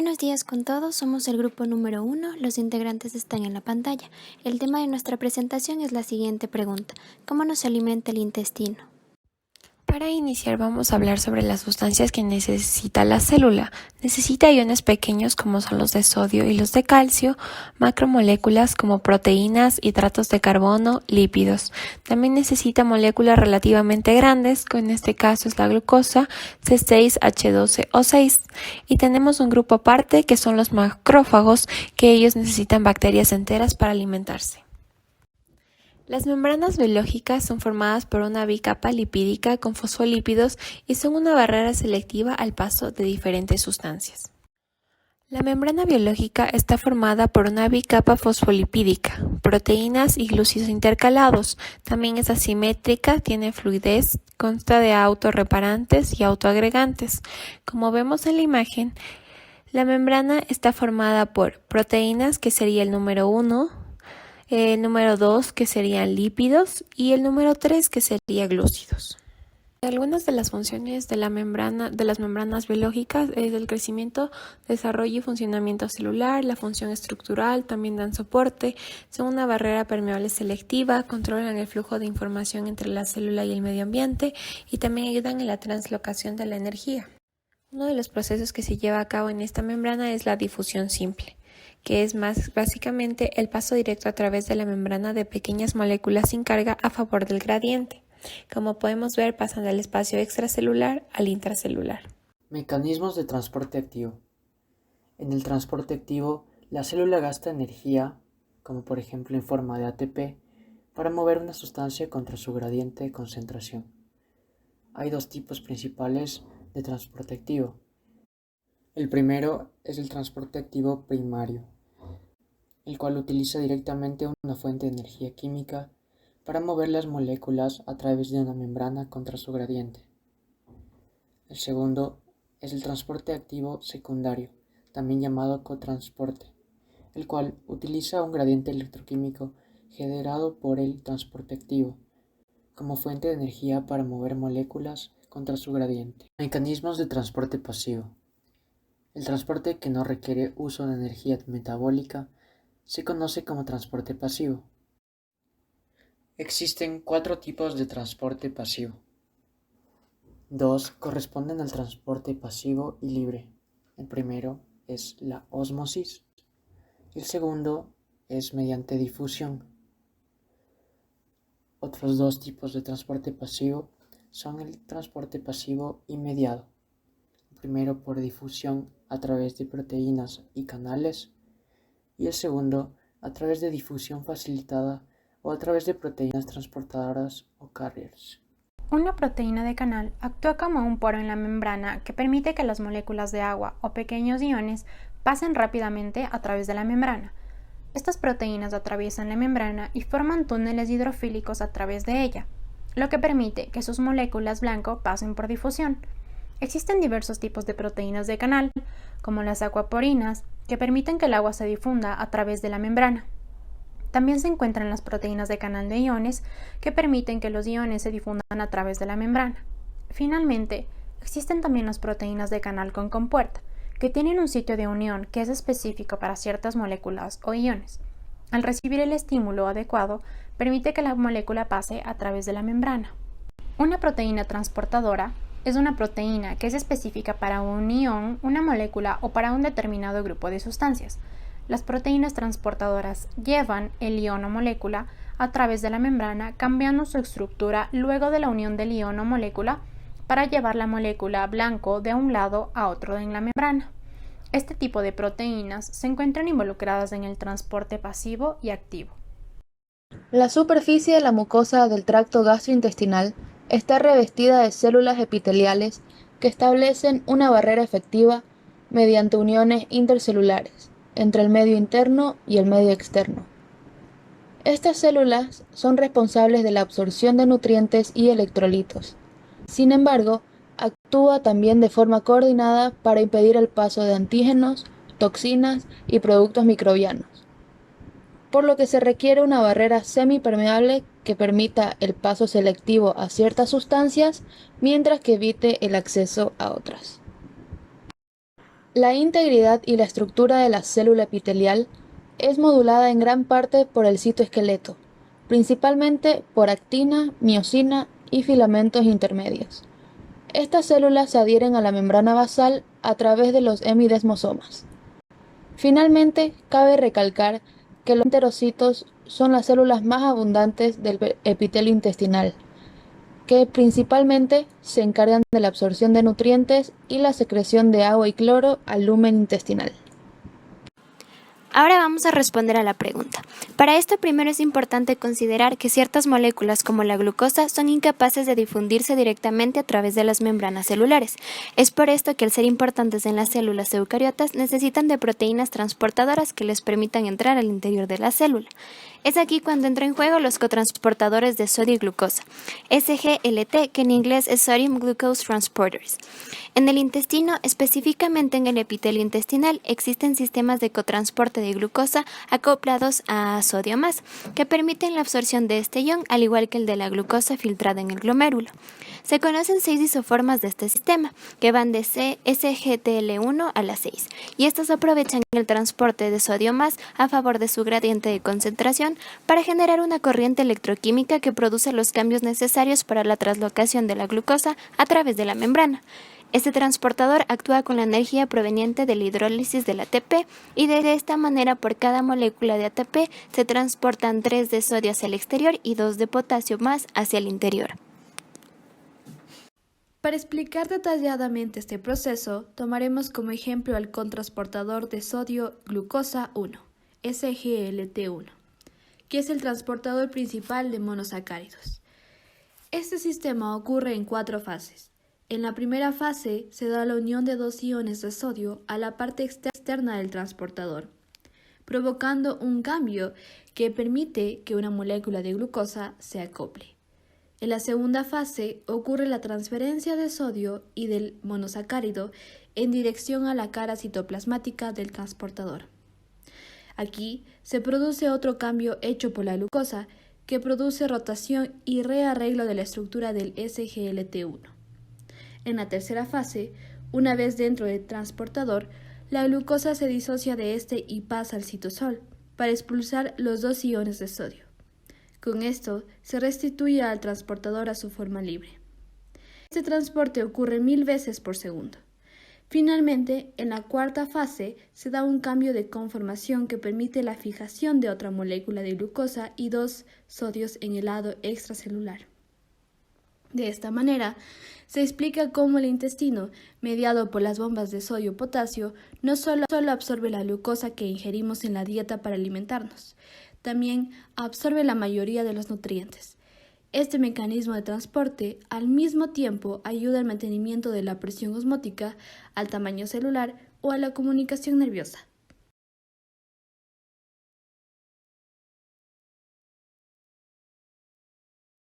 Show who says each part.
Speaker 1: Buenos días con todos, somos el grupo número 1, los integrantes están en la pantalla. El tema de nuestra presentación es la siguiente pregunta: ¿cómo nos alimenta el intestino?
Speaker 2: Para iniciar vamos a hablar sobre las sustancias que necesita la célula. Necesita iones pequeños como son los de sodio y los de calcio, macromoléculas como proteínas, hidratos de carbono, lípidos. También necesita moléculas relativamente grandes, que en este caso es la glucosa, C6H12O6. Y tenemos un grupo aparte que son los macrófagos, que ellos necesitan bacterias enteras para alimentarse. Las membranas biológicas son formadas por una bicapa lipídica con fosfolípidos y son una barrera selectiva al paso de diferentes sustancias. La membrana biológica está formada por una bicapa fosfolipídica, proteínas y glúcidos intercalados. También es asimétrica, tiene fluidez, consta de autorreparantes y autoagregantes. Como vemos en la imagen, la membrana está formada por proteínas, que sería el número 1, el número 2 que serían lípidos y el número 3 que sería glúcidos. Algunas de las funciones de las membranas biológicas es el crecimiento, desarrollo y funcionamiento celular, la función estructural, también dan soporte, son una barrera permeable selectiva, controlan el flujo de información entre la célula y el medio ambiente y también ayudan en la translocación de la energía. Uno de los procesos que se lleva a cabo en esta membrana es la difusión simple, que es básicamente el paso directo a través de la membrana de pequeñas moléculas sin carga a favor del gradiente. Como podemos ver, pasan del espacio extracelular al intracelular.
Speaker 3: Mecanismos de transporte activo. En el transporte activo, la célula gasta energía, como por ejemplo en forma de ATP, para mover una sustancia contra su gradiente de concentración. Hay dos tipos principales de transporte activo. El primero es el transporte activo primario, el cual utiliza directamente una fuente de energía química para mover las moléculas a través de una membrana contra su gradiente. El segundo es el transporte activo secundario, también llamado cotransporte, el cual utiliza un gradiente electroquímico generado por el transporte activo como fuente de energía para mover moléculas contra su gradiente. Mecanismos de transporte pasivo. El transporte que no requiere uso de energía metabólica se conoce como transporte pasivo. Existen 4 tipos de transporte pasivo. 2 corresponden al transporte pasivo y libre. El primero es la ósmosis. El segundo es mediante difusión. Otros 2 tipos de transporte pasivo son el transporte pasivo inmediato. El primero por difusión a través de proteínas y canales, y el segundo a través de difusión facilitada o a través de proteínas transportadoras o carriers.
Speaker 4: Una proteína de canal actúa como un poro en la membrana que permite que las moléculas de agua o pequeños iones pasen rápidamente a través de la membrana. Estas proteínas atraviesan la membrana y forman túneles hidrofílicos a través de ella, lo que permite que sus moléculas blanco pasen por difusión. Existen diversos tipos de proteínas de canal, como las aquaporinas, que permiten que el agua se difunda a través de la membrana. También se encuentran las proteínas de canal de iones, que permiten que los iones se difundan a través de la membrana. Finalmente, existen también las proteínas de canal con compuerta, que tienen un sitio de unión que es específico para ciertas moléculas o iones. Al recibir el estímulo adecuado, permite que la molécula pase a través de la membrana. Una proteína transportadora es una proteína que es específica para un ion, una molécula o para un determinado grupo de sustancias. Las proteínas transportadoras llevan el ion o molécula a través de la membrana, cambiando su estructura luego de la unión del ion o molécula para llevar la molécula blanco de un lado a otro en la membrana. Este tipo de proteínas se encuentran involucradas en el transporte pasivo y activo.
Speaker 5: La superficie de la mucosa del tracto gastrointestinal está revestida de células epiteliales que establecen una barrera efectiva mediante uniones intercelulares entre el medio interno y el medio externo. Estas células son responsables de la absorción de nutrientes y electrolitos. Sin embargo, actúa también de forma coordinada para impedir el paso de antígenos, toxinas y productos microbianos, por lo que se requiere una barrera semipermeable que permita el paso selectivo a ciertas sustancias mientras que evite el acceso a otras. La integridad y la estructura de la célula epitelial es modulada en gran parte por el citoesqueleto, principalmente por actina, miosina y filamentos intermedios. Estas células se adhieren a la membrana basal a través de los hemidesmosomas. Finalmente, cabe recalcar que los enterocitos son las células más abundantes del epitelio intestinal, que principalmente se encargan de la absorción de nutrientes y la secreción de agua y cloro al lumen intestinal.
Speaker 1: Ahora vamos a responder a la pregunta. Para esto primero es importante considerar que ciertas moléculas como la glucosa son incapaces de difundirse directamente a través de las membranas celulares. Es por esto que al ser importantes en las células eucariotas necesitan de proteínas transportadoras que les permitan entrar al interior de la célula. Es aquí cuando entran en juego los cotransportadores de sodio y glucosa, SGLT, que en inglés es Sodium Glucose Transporters. En el intestino, específicamente en el epitelio intestinal, existen sistemas de cotransporte de glucosa acoplados a sodio más, que permiten la absorción de este ion, al igual que el de la glucosa filtrada en el glomérulo. Se conocen 6 isoformas de este sistema, que van de SGTL1 a la 6, y estos aprovechan el transporte de sodio más a favor de su gradiente de concentración para generar una corriente electroquímica que produce los cambios necesarios para la translocación de la glucosa a través de la membrana. Este transportador actúa con la energía proveniente de la hidrólisis del ATP y de esta manera por cada molécula de ATP se transportan 3 de sodio hacia el exterior y 2 de potasio más hacia el interior.
Speaker 6: Para explicar detalladamente este proceso, tomaremos como ejemplo al cotransportador de sodio-glucosa 1, SGLT1, que es el transportador principal de monosacáridos. Este sistema ocurre en 4 fases. En la primera fase se da la unión de 2 iones de sodio a la parte externa del transportador, provocando un cambio que permite que una molécula de glucosa se acople. En la segunda fase ocurre la transferencia de sodio y del monosacárido en dirección a la cara citoplasmática del transportador. Aquí se produce otro cambio hecho por la glucosa que produce rotación y rearreglo de la estructura del SGLT1. En la tercera fase, una vez dentro del transportador, la glucosa se disocia de este y pasa al citosol para expulsar los 2 iones de sodio. Con esto, se restituye al transportador a su forma libre. Este transporte ocurre 1000 veces por segundo. Finalmente, en la cuarta fase, se da un cambio de conformación que permite la fijación de otra molécula de glucosa y 2 sodios en el lado extracelular. De esta manera, se explica cómo el intestino, mediado por las bombas de sodio-potasio, no solo absorbe la glucosa que ingerimos en la dieta para alimentarnos, también absorbe la mayoría de los nutrientes. Este mecanismo de transporte al mismo tiempo ayuda al mantenimiento de la presión osmótica, al tamaño celular o a la comunicación nerviosa.